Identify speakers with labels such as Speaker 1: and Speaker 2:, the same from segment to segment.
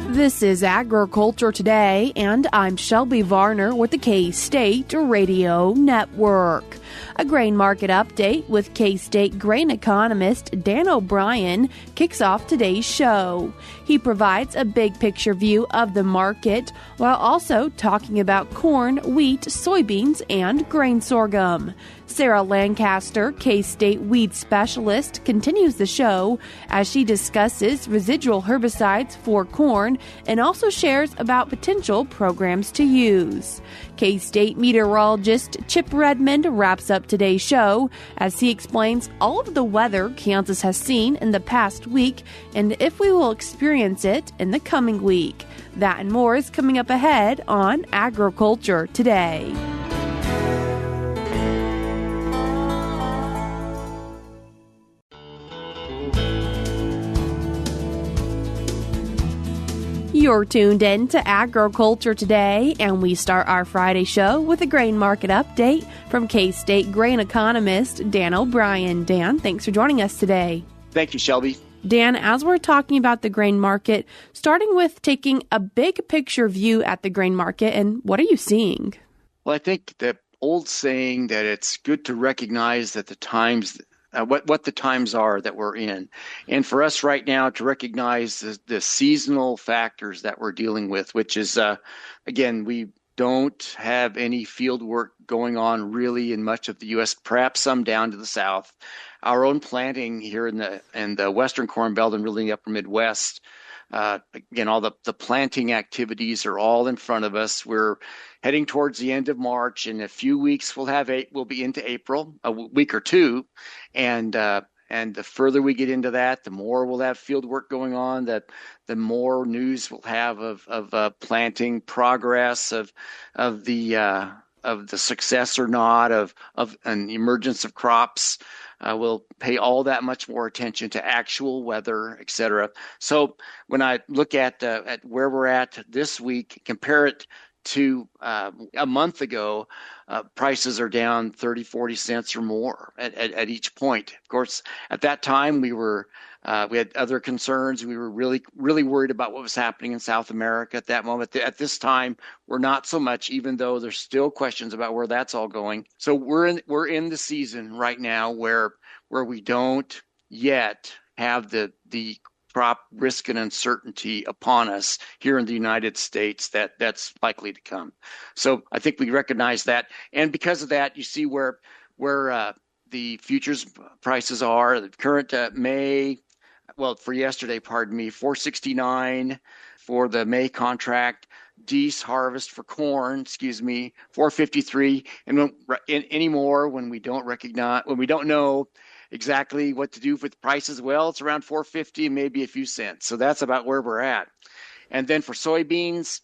Speaker 1: This is Agriculture Today, and I'm Shelby Varner with the K-State Radio Network. A grain market update with K-State grain economist Dan O'Brien kicks off today's show. He provides a big picture view of the market while also talking about corn, wheat, soybeans, and grain sorghum. Sarah Lancaster, K-State weed specialist, continues the show as she discusses residual herbicides for corn and also shares about potential programs to use. K-State meteorologist Chip Redmond wraps up today's show as he explains all of the weather Kansas has seen in the past week and if we will experience it in the coming week. That and more is coming up ahead on Agriculture Today. You're tuned in to Agriculture Today, and we start our Friday show with a grain market update from K-State grain economist Dan O'Brien. Dan, thanks for joining us today.
Speaker 2: Thank you, Shelby.
Speaker 1: Dan, as we're talking about the grain market, starting with taking a big picture view at the grain market, and what are you seeing?
Speaker 2: Well, I think the old saying that it's good to recognize that the times what the times are that we're in. And for us right now to recognize the seasonal factors that we're dealing with, which is, again, we don't have any field work going on really in much of the U.S., perhaps some down to the south. Our own planting here in the Western Corn Belt and really the upper Midwest, again, all the planting activities are all in front of us. We're heading towards the end of March. In a few weeks, we'll be into April, a week or two, and the further we get into that, the more we'll have field work going on. That the more news we'll have of planting progress, of the success or not of an emergence of crops. We'll pay all that much more attention to actual weather, et cetera. So when I look at where we're at this week, compare it to a month ago, prices are down 30, 40 cents or more at each point. Of course, at that time, we had other concerns. We were really, really worried about what was happening in South America at that moment. At this time, we're not so much, even though there's still questions about where that's all going. So we're in the season right now where we don't yet have the crop risk and uncertainty upon us here in the United States that's likely to come. So I think we recognize that. And because of that, you see where the futures prices are. The current for yesterday, 469 for the May contract. Dees harvest for corn, 453. And anymore when we don't know exactly what to do with prices, well, it's around 450 and maybe a few cents. So that's about where we're at. And then for soybeans,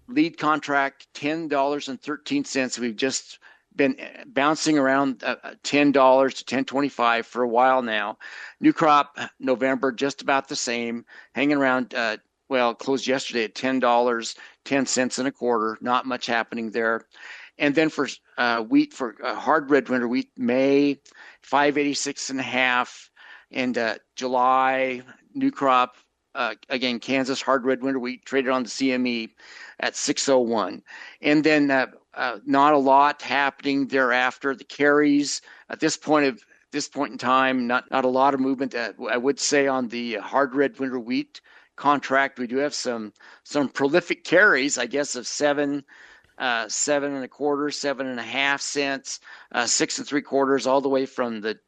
Speaker 2: lead contract, $10.13. We've just been bouncing around $10 to $10.25 for a while now. New crop, November, just about the same, hanging around, closed yesterday at $10, 10 cents and a quarter. Not much happening there. And then for wheat, for hard red winter wheat, May, 586.5, and July new crop. Again, Kansas hard red winter wheat traded on the CME at 601, and then not a lot happening thereafter. The carries at this point in time, not a lot of movement. I would say on the hard red winter wheat contract, we do have some prolific carries, I guess, of 7 and a quarter, 7.5 cents, 6 3/4, all the way from the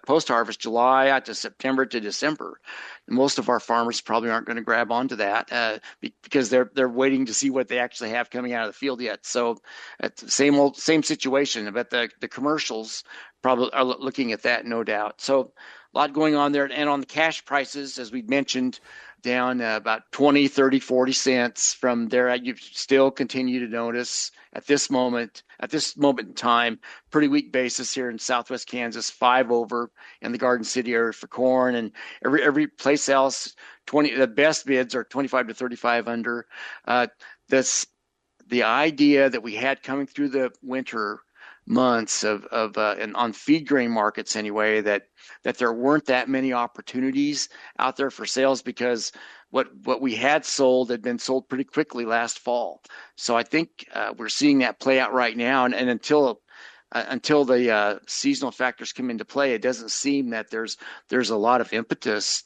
Speaker 2: post-harvest July to September to December. Most of our farmers probably aren't going to grab onto that because they're waiting to see what they actually have coming out of the field yet. So it's the same situation. But the commercials probably are looking at that, no doubt. So a lot going on there. And on the cash prices, as we mentioned, down about 20, 30, 40 cents from there. You still continue to notice at this moment in time, pretty weak basis here in Southwest Kansas, 5 over in the Garden City area for corn, and every place else, the best bids are 25 to 35 under. The idea that we had coming through the winter months and on feed grain markets anyway, that there weren't that many opportunities out there for sales because what we had sold had been sold pretty quickly last fall. So I think we're seeing that play out right now, and until the seasonal factors come into play, it doesn't seem that there's a lot of impetus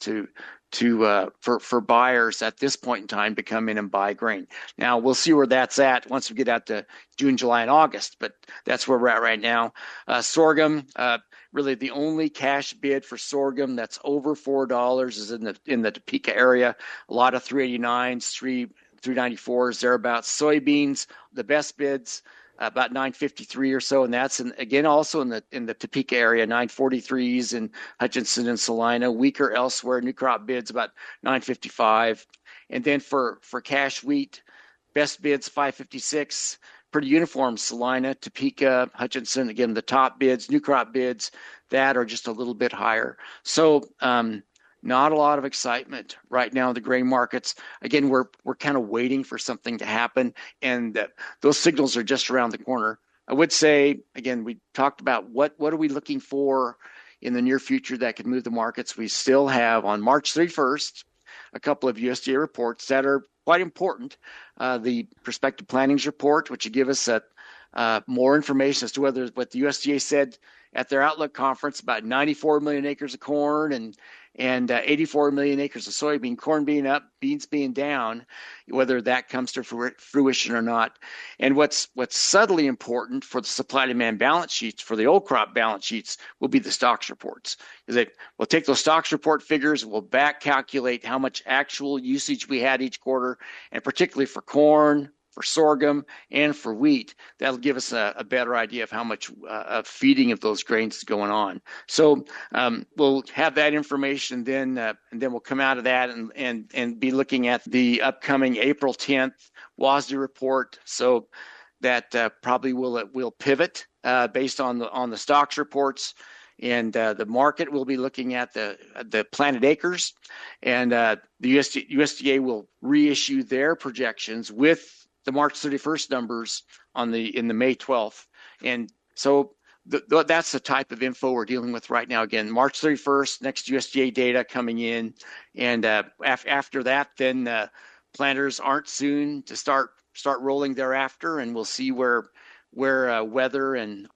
Speaker 2: for buyers at this point in time to come in and buy grain. Now we'll see where that's at once we get out to June, July, and August, but that's where we're at right now. Sorghum, really the only cash bid for sorghum that's over $4 is in the Topeka area. A lot of 389s, 394s thereabouts. Soybeans, the best bids, about 953 or so, and that's also in the Topeka area, 943s in Hutchinson and Salina. Weaker elsewhere. New crop bids about 955, and then for cash wheat, best bids 556. Pretty uniform. Salina, Topeka, Hutchinson. Again, the top bids, new crop bids that are just a little bit higher. So not a lot of excitement right now in the grain markets. Again, we're kind of waiting for something to happen, and those signals are just around the corner. I would say, again, we talked about what are we looking for in the near future that could move the markets. We still have on March 31st a couple of USDA reports that are quite important. The prospective plantings report, which would give us more information as to what the USDA said at their Outlook conference about 94 million acres of corn and 84 million acres of soybean, corn being up, beans being down, whether that comes to fruition or not. And what's subtly important for the supply-demand balance sheets, for the old crop balance sheets, will be the stocks reports. We'll take those stocks report figures, we'll back calculate how much actual usage we had each quarter, and particularly for corn, for sorghum, and for wheat. That'll give us a better idea of how much feeding of those grains is going on. So we'll have that information then, and then we'll come out of that and be looking at the upcoming April 10th WASDE report. So that probably will pivot based on the stocks reports. And the market will be looking at the planted acres, and the USDA will reissue their projections with the March 31st numbers in the May 12th. And so that's the type of info we're dealing with right now. Again, March 31st, next USDA data coming in. And after that, then planters aren't soon to start rolling thereafter, and we'll see where weather and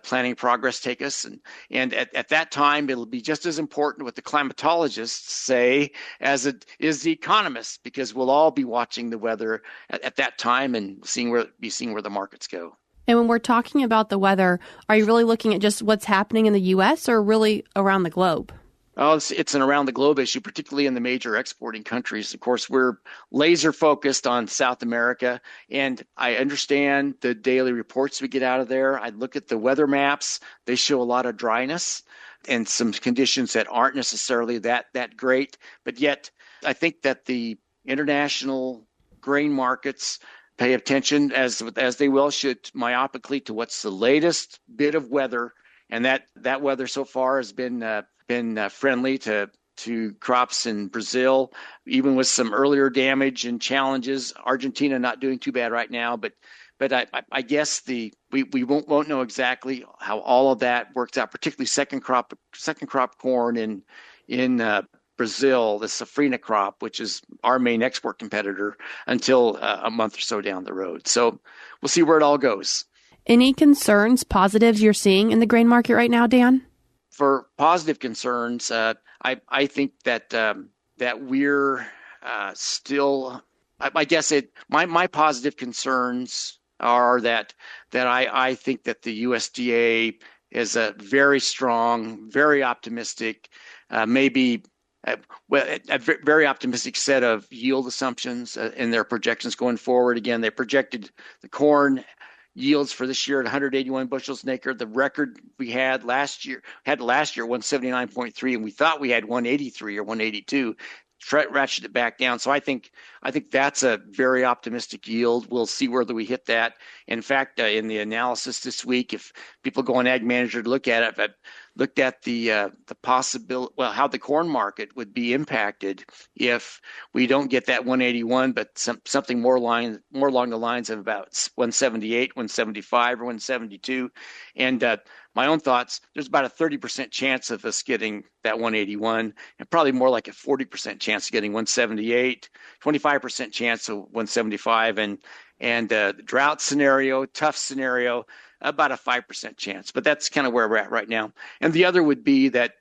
Speaker 2: planning progress take us. And at that time, it'll be just as important what the climatologists say as it is the economists, because we'll all be watching the weather at that time and seeing where the markets go.
Speaker 1: And when we're talking about the weather, are you really looking at just what's happening in the U.S. or really around the globe?
Speaker 2: Oh, it's an around the globe issue, particularly in the major exporting countries. Of course, we're laser focused on South America, and I understand the daily reports we get out of there. I look at the weather maps. They show a lot of dryness and some conditions that aren't necessarily that great. But yet, I think that the international grain markets pay attention, as they well should, myopically to what's the latest bit of weather, and that weather so far has been friendly to crops in Brazil, even with some earlier damage and challenges. Argentina not doing too bad right now, but I guess we won't know exactly how all of that works out, particularly second crop corn in Brazil, the safrinha crop, which is our main export competitor, until a month or so down the road. So we'll see where it all goes.
Speaker 1: Any concerns, positives you're seeing in the grain market right now, Dan?
Speaker 2: For positive concerns, I think that we're still. I guess my positive concerns are that I think that the USDA is a very strong, very optimistic, maybe a very optimistic set of yield assumptions in their projections going forward. Again, they projected the corn yields for this year at 181 bushels an acre. The record we had last year 179.3, and we thought we had 183 or 182. Ratcheted it back down. So I think that's a very optimistic yield. We'll see whether we hit that. In fact, in the analysis this week, if people go on AgManager to look at it, looked at the possibility, how the corn market would be impacted if we don't get that 181, but something more along the lines of about 178, 175, or 172. And my own thoughts, there's about a 30% chance of us getting that 181, and probably more like a 40% chance of getting 178, 25% chance of 175, and drought scenario, tough scenario, about a 5% chance. But that's kind of where we're at right now. And the other would be that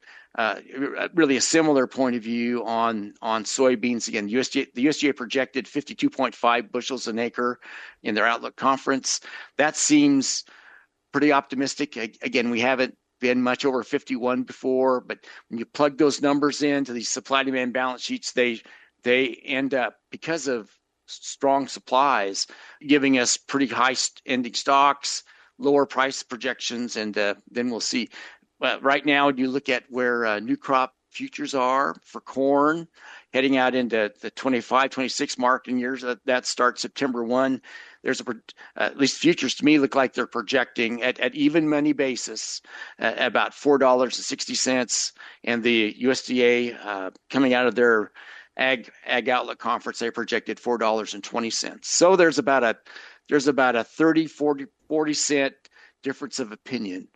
Speaker 2: really a similar point of view on soybeans. Again, the USDA projected 52.5 bushels an acre in their Outlook conference. That seems pretty optimistic. Again, we haven't been much over 51 before, but when you plug those numbers into these supply-demand balance sheets, they end up, because of strong supplies, giving us pretty high ending stocks, lower price projections, and then we'll see. Right now, you look at where new crop futures are for corn heading out into the 25, 26 marketing years. That starts September 1. There's at least futures to me look like they're projecting at even money basis about $4.60, and the USDA coming out of their Ag Outlook conference, they projected $4.20. So there's about a 30, 40 cent difference of opinion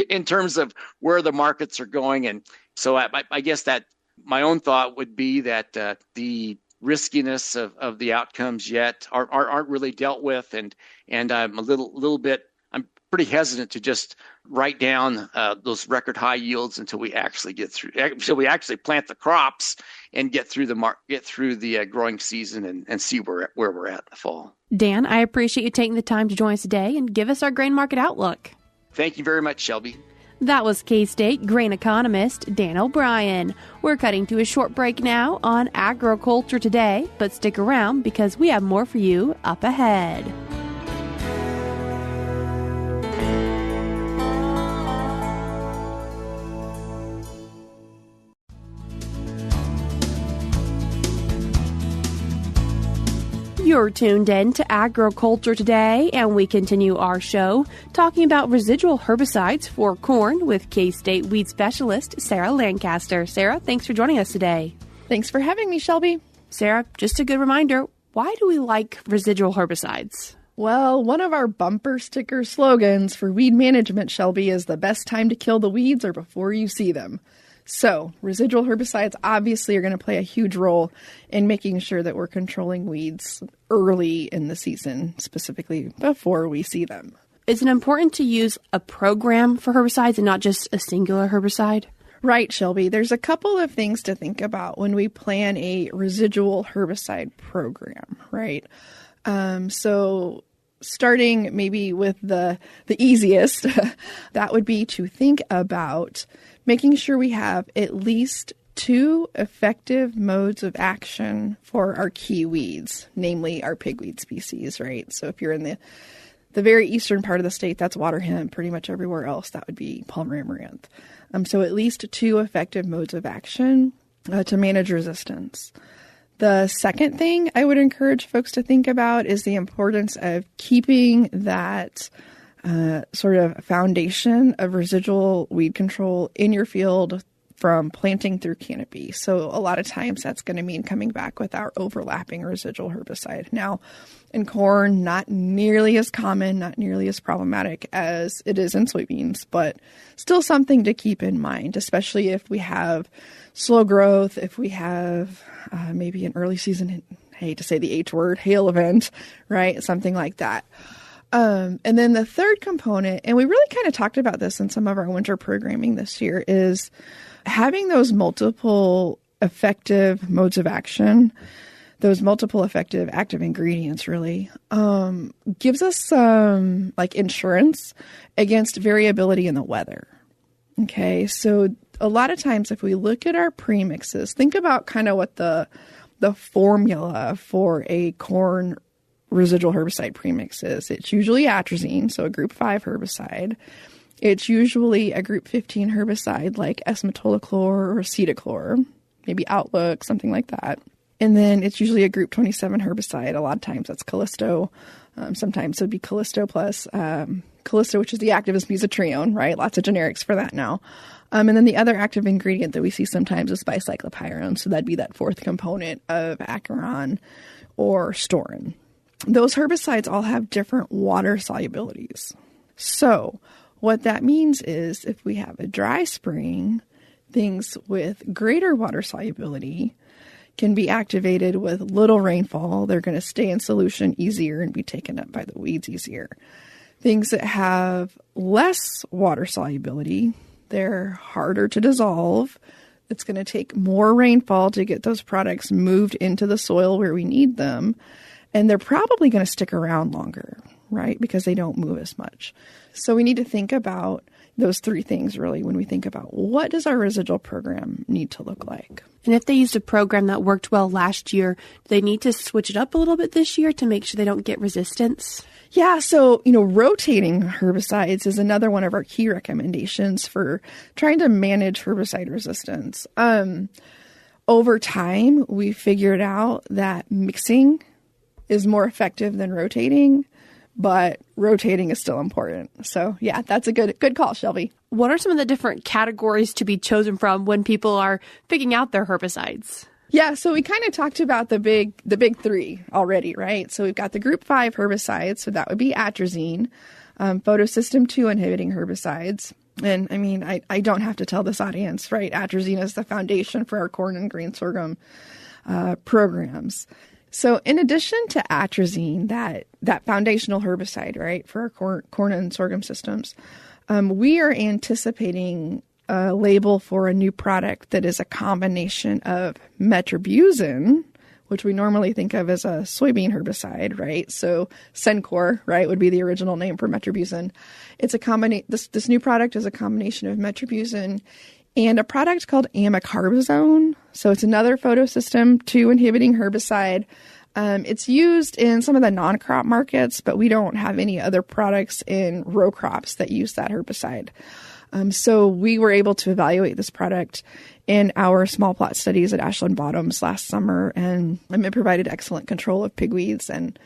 Speaker 2: in terms of where the markets are going. And so I guess that my own thought would be that the riskiness of the outcomes yet aren't really dealt with, and I'm I'm pretty hesitant to just write down those record high yields until we actually plant the crops and get through the growing season and see where we're at in the fall.
Speaker 1: Dan, I appreciate you taking the time to join us today and give us our grain market outlook.
Speaker 2: Thank you very much, Shelby.
Speaker 1: That was K-State grain economist Dan O'Brien. We're cutting to a short break now on Agriculture Today, but stick around because we have more for you up ahead. You're tuned in to Agriculture Today, and we continue our show talking about residual herbicides for corn with K-State weed specialist Sarah Lancaster. Sarah, thanks for joining us today.
Speaker 3: Thanks for having me, Shelby.
Speaker 1: Sarah, just a good reminder, why do we like residual herbicides?
Speaker 3: Well, one of our bumper sticker slogans for weed management, Shelby, is the best time to kill the weeds or before you see them. So, residual herbicides obviously are going to play a huge role in making sure that we're controlling weeds early in the season, specifically before we see them.
Speaker 1: Is it important to use a program for herbicides and not just a singular herbicide?
Speaker 3: Right, Shelby. There's a couple of things to think about when we plan a residual herbicide program, right? So starting maybe with the easiest, that would be to think about making sure we have at least 2 effective modes of action for our key weeds, namely our pigweed species, right? So if you're in the very eastern part of the state, that's water hemp. Pretty much everywhere else, that would be palmer amaranth. So at least 2 effective modes of action to manage resistance. The second thing I would encourage folks to think about is the importance of keeping that sort of foundation of residual weed control in your field from planting through canopy. So a lot of times that's going to mean coming back with our overlapping residual herbicide. Now, in corn, not nearly as common, not nearly as problematic as it is in soybeans, but still something to keep in mind, especially if we have slow growth, if we have maybe an early season, I hate to say the H word, hail event, right? Something like that. And then the third component, and we really kind of talked about this in some of our winter programming this year, is having those multiple effective modes of action, those multiple effective active ingredients really, gives us some like insurance against variability in the weather. Okay, so a lot of times if we look at our premixes, think about kind of what the formula for a corn residual herbicide premix is. It's usually atrazine, so a group 5 herbicide. It's usually a group 15 herbicide like S-metolachlor or acetochlor, maybe Outlook, something like that. And then it's usually a group 27 herbicide. A lot of times that's Callisto. Sometimes it would be Callisto plus Callisto, which is the active, is mesotrione, right? Lots of generics for that now. And then the other active ingredient that we see sometimes is bicyclopyrone. So that'd be that fourth component of acaron or storin. Those herbicides all have different water solubilities. So what that means is if we have a dry spring, things with greater water solubility can be activated with little rainfall. They're going to stay in solution easier and be taken up by the weeds easier. Things that have less water solubility, they're harder to dissolve. It's going to take more rainfall to get those products moved into the soil where we need them. And they're probably going to stick around longer, right? Because they don't move as much. So we need to think about those three things really when we think about what does our residual program need to look like.
Speaker 1: And if they used a program that worked well last year, do they need to switch it up a little bit this year to make sure they don't get resistance?
Speaker 3: Yeah, so, rotating herbicides is another one of our key recommendations for trying to manage herbicide resistance. Over time, we figured out that mixing is more effective than rotating, but rotating is still important. So, yeah, that's a good call, Shelby.
Speaker 1: What are some of the different categories to be chosen from when people are picking out their herbicides?
Speaker 3: Yeah, so we kind of talked about the big three already, right? So we've got the group 5 herbicides, so that would be atrazine, photosystem 2 inhibiting herbicides. And I mean, I don't have to tell this audience, right? Atrazine is the foundation for our corn and grain sorghum programs. So in addition to atrazine, that foundational herbicide, right, for our corn and sorghum systems, we are anticipating a label for a new product that is a combination of metribuzin, which we normally think of as a soybean herbicide, right? So Sencor, right, would be the original name for metribuzin. It's a this new product is a combination of metribuzin and a product called amicarbazone. So it's another photosystem 2 inhibiting herbicide. It's used in some of the non-crop markets, but we don't have any other products in row crops that use that herbicide. So we were able to evaluate this product in our small plot studies at Ashland Bottoms last summer, and it provided excellent control of pigweeds and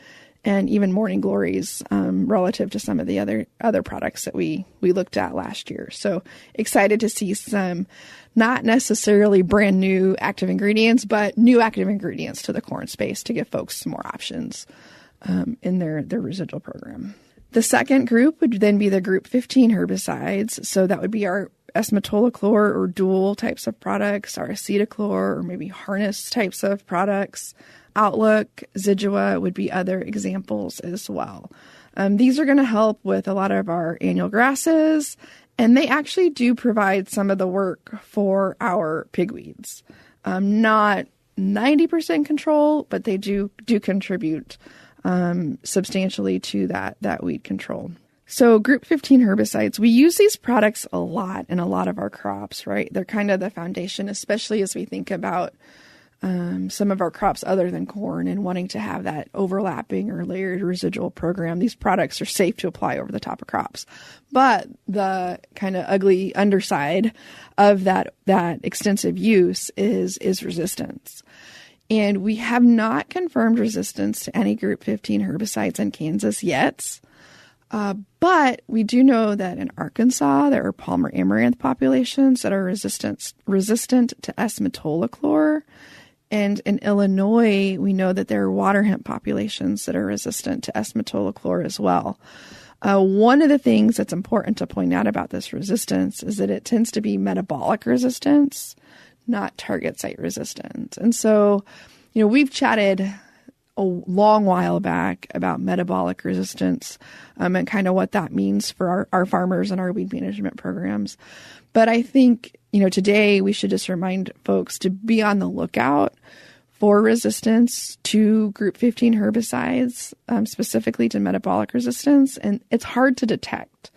Speaker 3: even morning glories relative to some of the other products that we looked at last year. So excited to see some not necessarily brand new active ingredients, but new active ingredients to the corn space to give folks some more options in their residual program. The second group would then be the group 15 herbicides. So that would be our esmetolochlor or dual types of products, our acetochlor or maybe harness types of products. Outlook, Zidua would be other examples as well. These are going to help with a lot of our annual grasses, and they actually do provide some of the work for our pigweeds. Not 90% control, but they do contribute substantially to that weed control. So group 15 herbicides, we use these products a lot in a lot of our crops, right? They're kind of the foundation, especially as we think about some of our crops other than corn and wanting to have that overlapping or layered residual program. These products are safe to apply over the top of crops. But the kind of ugly underside of that extensive use is resistance. And we have not confirmed resistance to any group 15 herbicides in Kansas yet. But we do know that in Arkansas, there are Palmer amaranth populations that are resistant to esmetolochlor. And in Illinois, we know that there are water hemp populations that are resistant to esmetolochlor as well. One of the things that's important to point out about this resistance is that it tends to be metabolic resistance, not target site resistance. And so, we've chatted a long while back about metabolic resistance and kind of what that means for our farmers and our weed management programs. But I think, today we should just remind folks to be on the lookout for resistance to group 15 herbicides, specifically to metabolic resistance. And it's hard to detect.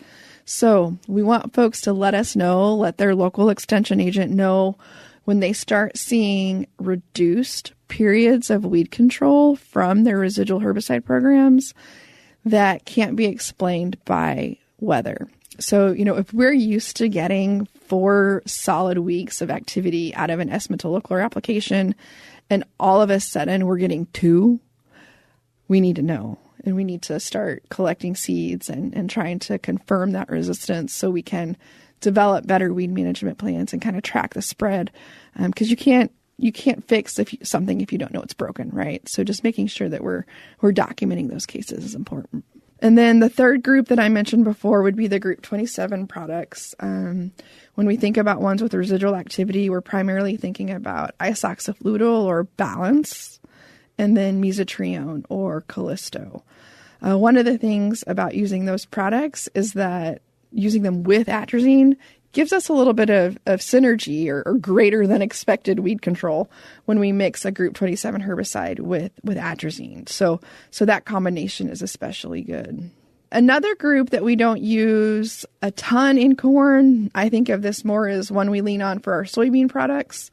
Speaker 3: So we want folks to let us know, let their local extension agent know when they start seeing reduced periods of weed control from their residual herbicide programs that can't be explained by weather. So, if we're used to getting 4 solid weeks of activity out of an esmetolochlor application and all of a sudden we're getting 2, we need to know. And we need to start collecting seeds and trying to confirm that resistance so we can develop better weed management plans and kind of track the spread. Because you can't fix something if you don't know it's broken, right? So just making sure that we're documenting those cases is important. And then the third group that I mentioned before would be the group 27 products. When we think about ones with residual activity, we're primarily thinking about isoxafludil or Balance, and then mesotrione or Callisto. One of the things about using those products is that using them with atrazine gives us a little bit of synergy or greater than expected weed control when we mix a group 27 herbicide with atrazine. So that combination is especially good. Another group that we don't use a ton in corn, I think of this more as one we lean on for our soybean products,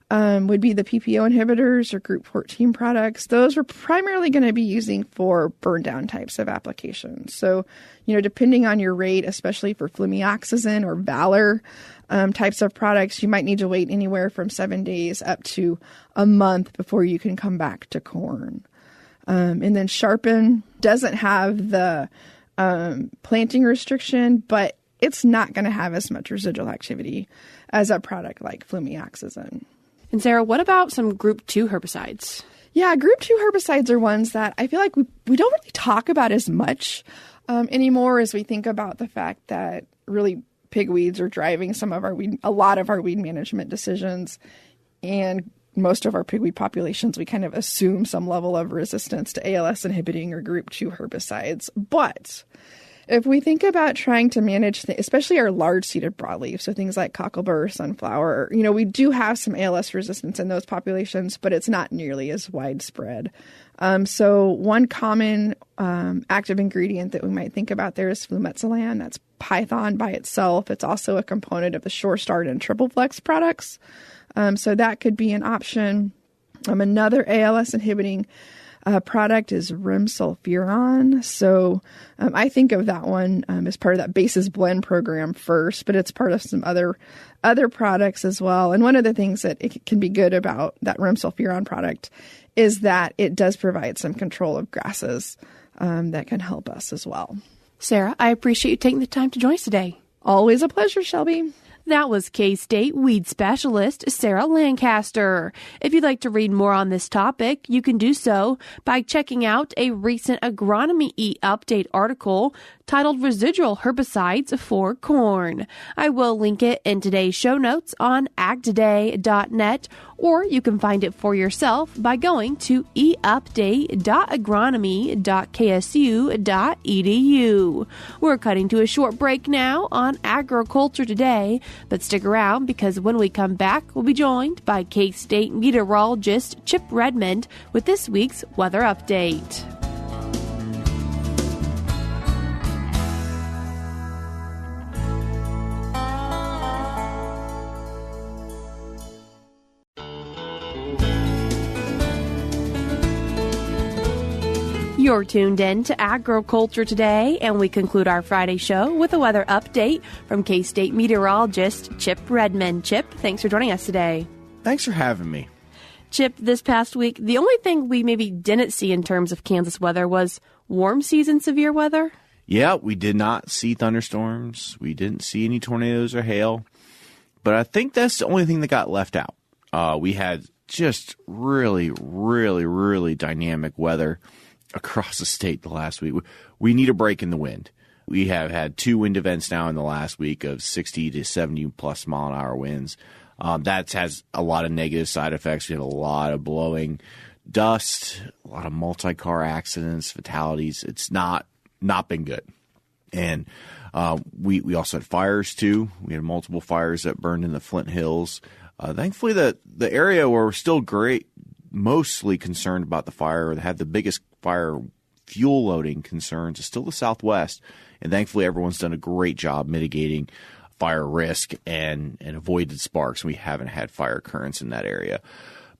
Speaker 3: would be the PPO inhibitors or group 14 products. Those we're primarily going to be using for burn down types of applications. So, depending on your rate, especially for flumioxazin or Valor types of products, you might need to wait anywhere from 7 days up to a month before you can come back to corn. And then Sharpen doesn't have the planting restriction, but it's not going to have as much residual activity as a product like flumioxazin.
Speaker 1: And Sarah, what about some group 2 herbicides?
Speaker 3: Yeah, group 2 herbicides are ones that I feel like we don't really talk about as much anymore as we think about the fact that really pigweeds are driving a lot of our weed management decisions. And most of our pigweed populations, we kind of assume some level of resistance to ALS inhibiting or group 2 herbicides. But if we think about trying to manage, especially our large-seeded broadleaf, so things like cocklebur, sunflower, we do have some ALS resistance in those populations, but it's not nearly as widespread. So one common active ingredient that we might think about there is flumetzolan. That's Python by itself. It's also a component of the Sure Start and Triple Flex products. So that could be an option. Another ALS inhibiting product is rimsulfuron. So I think of that one as part of that Bases Blend program first, but it's part of some other products as well. And one of the things that it can be good about that rimsulfuron product is that it does provide some control of grasses that can help us as well.
Speaker 1: Sarah, I appreciate you taking the time to join us today.
Speaker 3: Always a pleasure, Shelby.
Speaker 1: That was K-State weed specialist Sarah Lancaster. If you'd like to read more on this topic, you can do so by checking out a recent Agronomy e-update article titled Residual Herbicides for Corn. I will link it in today's show notes on agtoday.net, or you can find it for yourself by going to eupdate.agronomy.ksu.edu. We're cutting to a short break now on Agriculture Today, but stick around because when we come back, we'll be joined by K-State meteorologist Chip Redmond with this week's weather update. You're tuned in to Agriculture Today, and we conclude our Friday show with a weather update from K-State meteorologist Chip Redmond. Chip, thanks for joining us today.
Speaker 4: Thanks for having me.
Speaker 1: Chip, this past week, the only thing we maybe didn't see in terms of Kansas weather was warm season severe weather.
Speaker 4: Yeah, we did not see thunderstorms. We didn't see any tornadoes or hail. But I think that's the only thing that got left out. We had just really, really, really dynamic weather across the state the last week. We need a break in the wind. We have had 2 wind events now in the last week of 60 to 70 plus mile an hour winds. That has a lot of negative side effects. We had a lot of blowing dust, a lot of multi-car accidents, fatalities. It's not been good. And we also had fires too. We had multiple fires that burned in the Flint Hills. Thankfully, the area where we're still mostly concerned about the fire or had the biggest fire fuel loading concerns is still the Southwest. And thankfully, everyone's done a great job mitigating fire risk and avoided sparks. We haven't had fire occurrence in that area.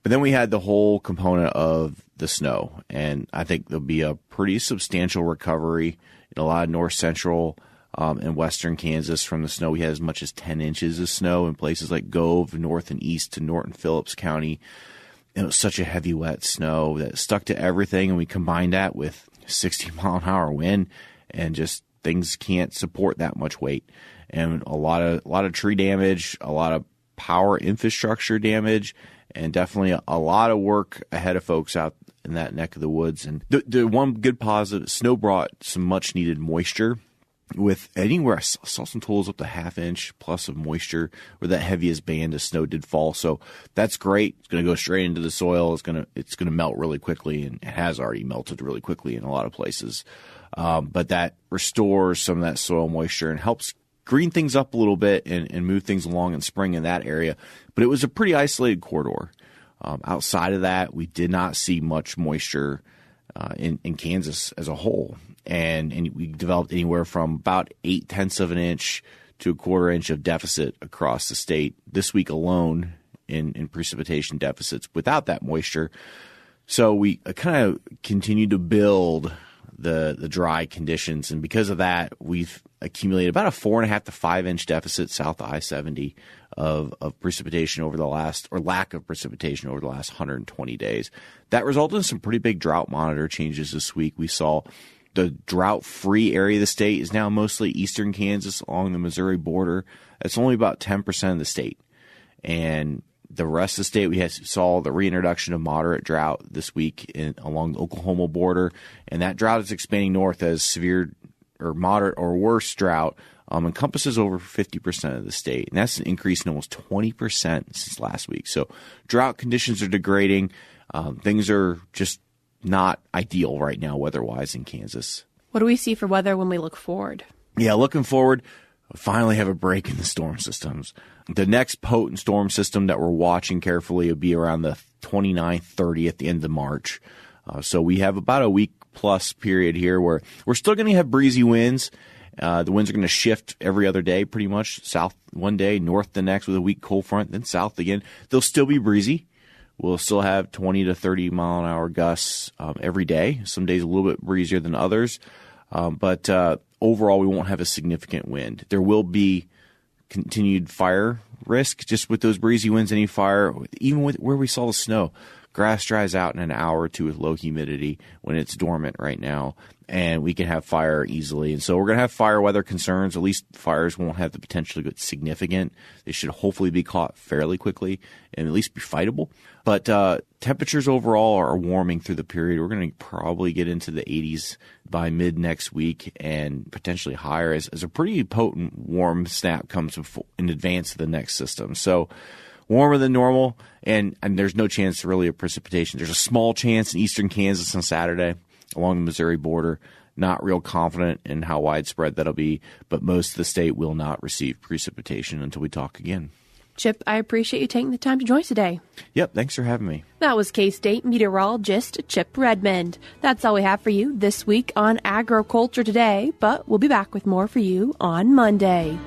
Speaker 4: But then we had the whole component of the snow. And I think there'll be a pretty substantial recovery in a lot of north central and western Kansas from the snow. We had as much as 10 inches of snow in places like Gove, north and east to Norton Phillips County. It was such a heavy, wet snow that stuck to everything, and we combined that with 60-mile-an-hour wind, and just things can't support that much weight. And a lot of tree damage, a lot of power infrastructure damage, and definitely a lot of work ahead of folks out in that neck of the woods. And the one good positive, snow brought some much needed moisture. With anywhere, I saw some totals up to ½ inch plus of moisture, where that heaviest band of snow did fall. So that's great. It's going to go straight into the soil. It's going to melt really quickly, and it has already melted really quickly in a lot of places. But that restores some of that soil moisture and helps green things up a little bit and move things along in spring in that area. But it was a pretty isolated corridor. Outside of that, we did not see much moisture in Kansas as a whole. And we developed anywhere from about 0.8 of an inch to 1/4 inch of deficit across the state this week alone in precipitation deficits without that moisture. So we kind of continued to build the dry conditions, and because of that, we've accumulated about a 4.5 to 5 inch deficit south of I-70 of precipitation over the last, or lack of precipitation over the last 120 days. That resulted in some pretty big drought monitor changes this week. We saw the drought-free area of the state is now mostly eastern Kansas along the Missouri border. That's only about 10% of the state. And the rest of the state, we saw the reintroduction of moderate drought this week along the Oklahoma border. And that drought is expanding north as severe or moderate or worse drought encompasses over 50% of the state. And that's an increase in almost 20% since last week. So drought conditions are degrading. Things are just not ideal right now weather-wise in Kansas.
Speaker 1: What do we see for weather when we look forward?
Speaker 4: Yeah, looking forward, we finally have a break in the storm systems. The next potent storm system that we're watching carefully will be around the 29th, 30th, the end of March. So we have about a week-plus period here where we're still going to have breezy winds. The winds are going to shift every other day pretty much. South one day, north the next with a weak cold front, then south again. They'll still be breezy. We'll still have 20 to 30 mile-an-hour gusts every day. Some days a little bit breezier than others. But overall, we won't have a significant wind. There will be continued fire risk just with those breezy winds. Any fire, even with where we saw the snow, grass dries out in an hour or two with low humidity when it's dormant right now, and we can have fire easily. And so we're going to have fire weather concerns. At least fires won't have the potential to get significant. They should hopefully be caught fairly quickly and at least be fightable. But temperatures overall are warming through the period. We're going to probably get into the 80s by mid next week and potentially higher as a pretty potent warm snap comes in advance of the next system. So warmer than normal, and there's no chance really of precipitation. There's a small chance in eastern Kansas on Saturday along the Missouri border. Not real confident in how widespread that'll be, but most of the state will not receive precipitation until we talk again.
Speaker 1: Chip, I appreciate you taking the time to join us today.
Speaker 4: Yep, thanks for having me.
Speaker 1: That was K-State meteorologist Chip Redmond. That's all we have for you this week on Agriculture Today, but we'll be back with more for you on Monday.